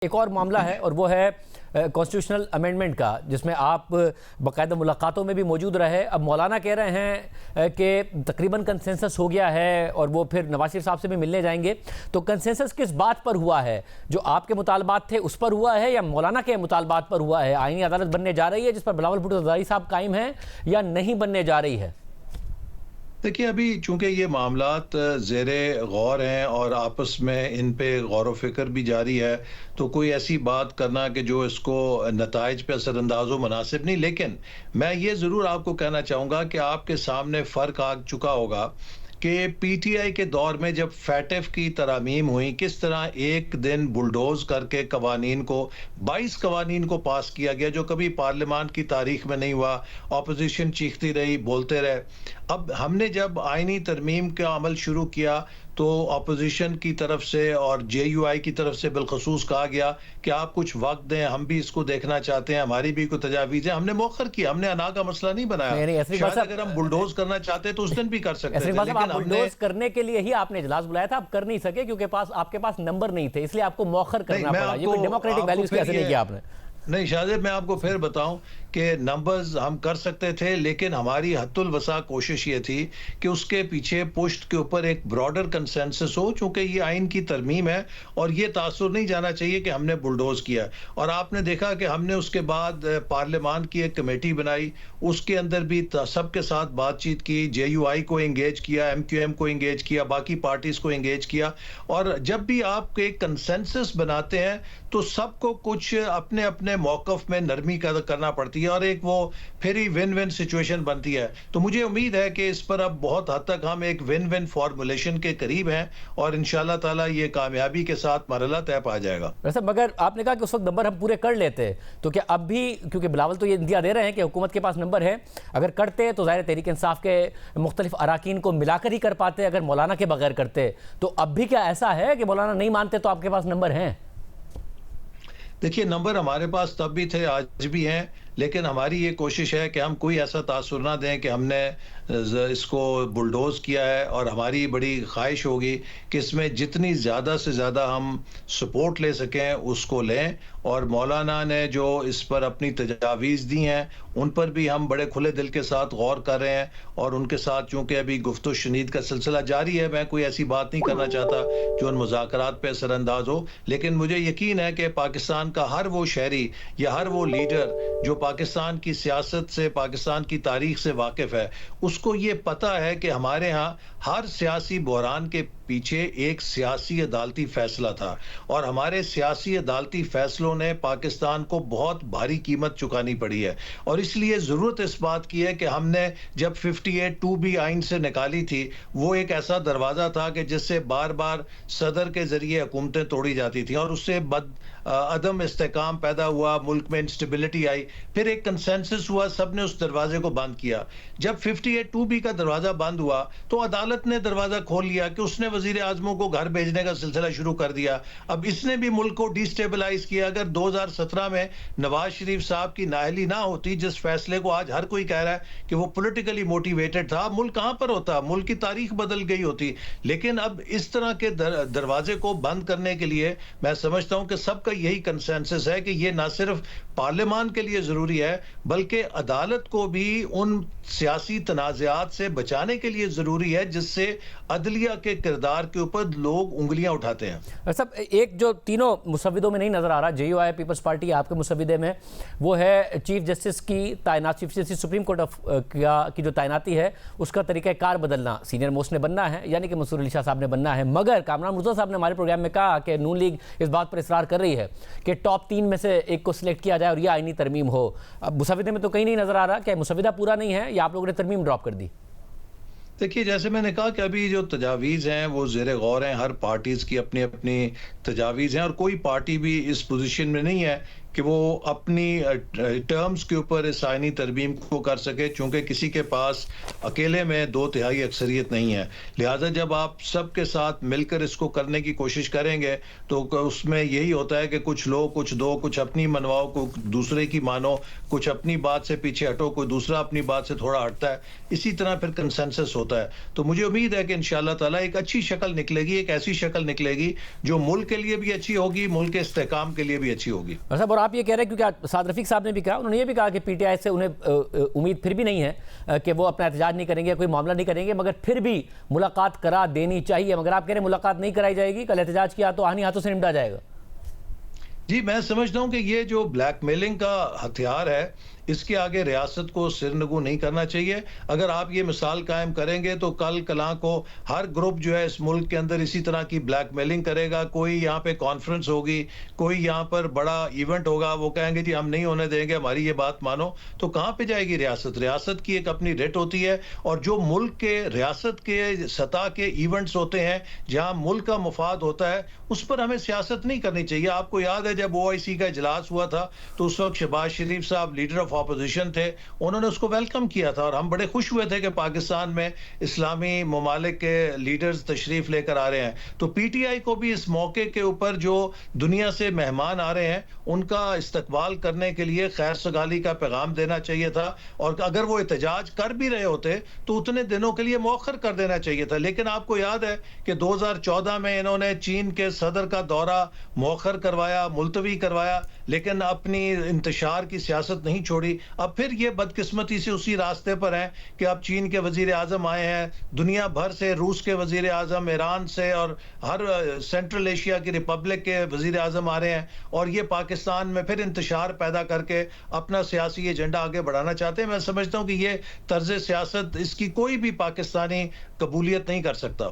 ایک اور معاملہ ہے اور وہ ہے کانسٹیٹیوشنل امینڈمنٹ کا، جس میں آپ باقاعدہ ملاقاتوں میں بھی موجود رہے۔ اب مولانا کہہ رہے ہیں کہ تقریباً کنسنسس ہو گیا ہے اور وہ پھر نواز شریف صاحب سے بھی ملنے جائیں گے۔ تو کنسنسس کس بات پر ہوا ہے؟ جو آپ کے مطالبات تھے اس پر ہوا ہے یا مولانا کے مطالبات پر ہوا ہے؟ آئینی عدالت بننے جا رہی ہے جس پر بلاول بھٹو زرداری صاحب قائم ہیں، یا نہیں بننے جا رہی ہے؟ دیکھیے، ابھی چونکہ یہ معاملات زیر غور ہیں اور آپس میں ان پہ غور و فکر بھی جاری ہے، تو کوئی ایسی بات کرنا کہ جو اس کو نتائج پہ اثر انداز ہو مناسب نہیں۔ لیکن میں یہ ضرور آپ کو کہنا چاہوں گا کہ آپ کے سامنے فرق آ چکا ہوگا کہ پی ٹی آئی کے دور میں جب فیٹف کی ترامیم ہوئی، کس طرح ایک دن بلڈوز کر کے قوانین کو 22 قوانین کو پاس کیا گیا، جو کبھی پارلیمان کی تاریخ میں نہیں ہوا۔ اپوزیشن چیختی رہی، بولتے رہے۔ اب ہم نے جب آئینی ترمیم کا عمل شروع کیا تو اپوزیشن کی طرف سے اور جے یو آئی کی طرف سے بالخصوص کہا گیا کہ آپ کچھ وقت دیں، ہم بھی اس کو دیکھنا چاہتے ہیں، ہماری بھی کوئی تجاویز ہیں۔ ہم نے مؤخر کیا، ہم نے انا کا مسئلہ نہیں بنایا۔ شاید اگر ہم بلڈوز کرنا چاہتے تو اس دن بھی کر سکتے تھے، لیکن ہم نے بلڈوز کرنے کے لیے ہی آپ نے اجلاس بلایا تھا، آپ کر نہیں سکے کیونکہ آپ کے پاس نمبر نہیں تھے، اس لیے آپ کو مؤخر کرنا پڑا۔ یہ کوئی ڈیموکریٹک ویلیوز کیسے نہیں کیا آپ نے؟ نہیں شاہد، میں آپ کو پھر بتاؤں کہ نمبرز ہم کر سکتے تھے، لیکن ہماری حد الوسع کوشش یہ تھی کہ اس کے پیچھے پشت کے اوپر ایک براڈر کنسنسس ہو، چونکہ یہ آئین کی ترمیم ہے اور یہ تاثر نہیں جانا چاہیے کہ ہم نے بلڈوز کیا۔ اور آپ نے دیکھا کہ ہم نے اس کے بعد پارلیمان کی ایک کمیٹی بنائی، اس کے اندر بھی سب کے ساتھ بات چیت کی، جے یو آئی کو انگیج کیا، ایم کیو ایم کو انگیج کیا، باقی پارٹیز کو انگیج کیا۔ اور جب بھی آپ ایک کنسنسس بناتے ہیں تو سب کو کچھ اپنے اپنے موقف میں نرمی کرنا پڑتی ہے اور ایک وہ پھر ہی ون ون سچویشن بنتی ہے۔ تو مجھے امید ہے کہ اس پر اب بہت حد تک ہم ایک ون ون فارمولیشن کے قریب ہیں اور انشاءاللہ تعالیٰ یہ کامیابی کے ساتھ مرحلہ طے پا جائے گا۔ ویسے مگر آپ نے کہا کہ اس وقت نمبر ہم پورے کر لیتے، تو کیا اب بھی، کیونکہ بلاول تو یہ انتہا دے رہے ہیں کہ حکومت کے پاس نمبر ہے، اگر کرتے تو ظاہر تحریک انصاف کے مختلف اراکین کو ملا کر ہی کر پاتے، اگر مولانا کے بغیر کرتے تو اب بھی کیا ایسا ہے کہ مولانا نہیں مانتے تو آپ کے پاس نمبر ہیں؟ دیکھیے، نمبر ہمارے پاس تب بھی تھے، آج بھی ہیں، لیکن ہماری یہ کوشش ہے کہ ہم کوئی ایسا تاثر نہ دیں کہ ہم نے اس کو بلڈوز کیا ہے، اور ہماری بڑی خواہش ہوگی کہ اس میں جتنی زیادہ سے زیادہ ہم سپورٹ لے سکیں اس کو لیں۔ اور مولانا نے جو اس پر اپنی تجاویز دی ہیں ان پر بھی ہم بڑے کھلے دل کے ساتھ غور کر رہے ہیں، اور ان کے ساتھ چونکہ ابھی گفت و شنید کا سلسلہ جاری ہے، میں کوئی ایسی بات نہیں کرنا چاہتا جو ان مذاکرات پہ اثر انداز ہو۔ لیکن مجھے یقین ہے کہ پاکستان کا ہر وہ شہری یا ہر وہ لیڈر جو پاکستان کی سیاست سے، پاکستان کی تاریخ سے واقف ہے، اس کو یہ پتہ ہے کہ ہمارے ہاں ہر سیاسی بحران کے پیچھے ایک سیاسی عدالتی فیصلہ تھا، اور ہمارے سیاسی عدالتی فیصلوں نے پاکستان کو بہت بھاری قیمت چکانی پڑی ہے۔ اور اس لیے ضرورت اس بات کی ہے کہ ہم نے جب 58(2) آئین سے نکالی تھی، وہ ایک ایسا دروازہ تھا کہ جس سے بار بار صدر کے ذریعے حکومتیں توڑی جاتی تھیں، اور اس سے عدم استحکام پیدا ہوا، ملک میں انسٹیبلٹی آئی، پھر ایک کنسنسس ہوا، سب نے اس دروازے کو بند کیا۔ جب 58(2) کا دروازہ بند ہوا تو عدالت نے دروازہ کھول لیا کہ اس نے وزیر اعظموں کو گھر بھیجنے کا سلسلہ شروع کر دیا۔ اب اس نے بھی ملک کو ڈی سٹیبلائز کیا۔ اگر 2017 میں نواز شریف صاحب کی نااہلی نہ ہوتی، جس فیصلے کو آج ہر کوئی کہہ رہا ہے کہ وہ پولیٹیکلی موٹیویٹڈ تھا، ملک کہاں پر ہوتا، ملک کی تاریخ بدل گئی ہوتی۔ لیکن اب اس طرح کے دروازے کو بند کرنے کے لیے میں سمجھتا ہوں کہ سب کا یہی کنسنسس ہے کہ یہ نہ صرف پارلیمان کے لیے ضروری ہے بلکہ عدالت کو بھی ان سیاسی تنازعات سے بچانے کے لیے ضروری ہے جس سے عدلیہ کے کردار کے اوپر لوگ انگلیاں اٹھاتے ہیں۔ سب ایک جو تینوں مسودوں میں نہیں نظر آ رہا، جے یو آئی پیپلز پارٹی آپ کے مسودے میں، وہ ہے چیف جسٹس کی تعینات، چیف جسٹس سپریم کورٹ کی جو تعیناتی ہے اس کا طریقہ کار بدلنا، سینئر موسٹ نے بننا ہے، یعنی کہ منصور علی شاہ صاحب نے بننا ہے۔ مگر کامران مرتضیٰ صاحب نے ہمارے پروگرام میں کہا کہ نون لیگ اس بات پر اصرار کر رہی ہے کہ ٹاپ 3 میں سے ایک کو سلیکٹ کیا جائے اور یہ آئینی ترمیم ہو۔ اب مسودے میں تو کہیں نہیں نظر آ رہا کہ مسودہ پورا نہیں ہے یا آپ لوگوں نے ترمیم ڈراپ کر دی؟ دیکھیے، جیسے میں نے کہا کہ ابھی جو تجاویز ہیں وہ زیر غور ہیں، ہر پارٹیز کی اپنی اپنی تجاویز ہیں، اور کوئی پارٹی بھی اس پوزیشن میں نہیں ہے کہ وہ اپنی ٹرمز کے اوپر اس آئینی ترمیم کو کر سکے، چونکہ کسی کے پاس اکیلے میں 2/3 اکثریت نہیں ہے. لہٰذا جب آپ سب کے ساتھ مل کر اس کو کرنے کی کوشش کریں گے تو اس میں یہی ہوتا ہے کہ کچھ لو، کچھ دو، کچھ اپنی منواؤ، کوئی دوسرے کی مانو، کچھ اپنی بات سے پیچھے ہٹو، کوئی دوسرا اپنی بات سے تھوڑا ہٹتا ہے. اسی طرح پھر کنسنسس ہوتا ہے. تو مجھے امید ہے کہ انشاءاللہ تعالیٰ ایک اچھی شکل نکلے گی، ایک ایسی شکل نکلے گی جو ملک کے لیے بھی اچھی ہوگی، ملک کے استحکام کے لیے بھی اچھی ہوگی. صاحب، اور آپ یہ کہہ رہے ہیں کیونکہ سعد رفیق صاحب نے بھی کہا، انہوں نے یہ بھی کہا کہ پی ٹی آئی سے انہیں امید پھر بھی نہیں ہے کہ وہ اپنا احتجاج نہیں کریں گے، کوئی معاملہ نہیں کریں گے، مگر پھر بھی ملاقات کرا دینی چاہیے. مگر آپ کہہ رہے ہیں ملاقات نہیں کرائی جائے گی، کل احتجاج کیا تو آہنی ہاتھوں سے نمٹا جائے گا. جی، میں سمجھتا ہوں کہ یہ جو بلیک میلنگ کا ہتھیار ہے، اس کے آگے ریاست کو سرنگو نہیں کرنا چاہیے. اگر آپ یہ مثال قائم کریں گے تو کل کلاں کو ہر گروپ جو ہے اس ملک کے اندر اسی طرح کی بلیک میلنگ کرے گا. کوئی یہاں پہ کانفرنس ہوگی، کوئی یہاں پر بڑا ایونٹ ہوگا، وہ کہیں گے جی ہم نہیں ہونے دیں گے، ہماری یہ بات مانو. تو کہاں پہ جائے گی ریاست؟ ریاست کی ایک اپنی ریٹ ہوتی ہے، اور جو ملک کے ریاست کے سطح کے ایونٹس ہوتے ہیں جہاں ملک کا مفاد ہوتا ہے، اس پر ہمیں سیاست نہیں کرنی چاہیے. آپ کو یاد ہے جب OIC کا اجلاس ہوا تھا تو اس وقت شہباز شریف صاحب لیڈر آف اپوزیشن تھے، انہوں نے اس کو ویلکم کیا تھا، اور ہم بڑے خوش ہوئے تھے کہ پاکستان میں اسلامی ممالک کے لیڈرز تشریف لے کر آ رہے ہیں. تو پی ٹی آئی کو بھی اس موقع کے اوپر جو دنیا سے مہمان آ رہے ہیں ان کا استقبال کرنے کے لیے خیر سگالی کا پیغام دینا چاہیے تھا، اور اگر وہ احتجاج کر بھی رہے ہوتے تو اتنے دنوں کے لیے مؤخر کر دینا چاہیے تھا. لیکن آپ کو یاد ہے کہ 2014 میں انہوں نے چین کے صدر کا دورہ مؤخر کروایا، ملتوی کروایا، لیکن اپنی انتشار کی سیاست نہیں چھوڑی. اب پھر یہ بدقسمتی سے اسی راستے پر ہیں کہ اب چین کے وزیر اعظم آئے ہیں، دنیا بھر سے، روس کے وزیر اعظم، ایران سے، اور ہر سینٹرل ایشیا کی ریپبلک کے وزیر اعظم آ رہے ہیں، اور یہ پاکستان میں پھر انتشار پیدا کر کے اپنا سیاسی ایجنڈا آگے بڑھانا چاہتے ہیں. میں سمجھتا ہوں کہ یہ طرز سیاست، اس کی کوئی بھی پاکستانی قبولیت نہیں کر سکتا.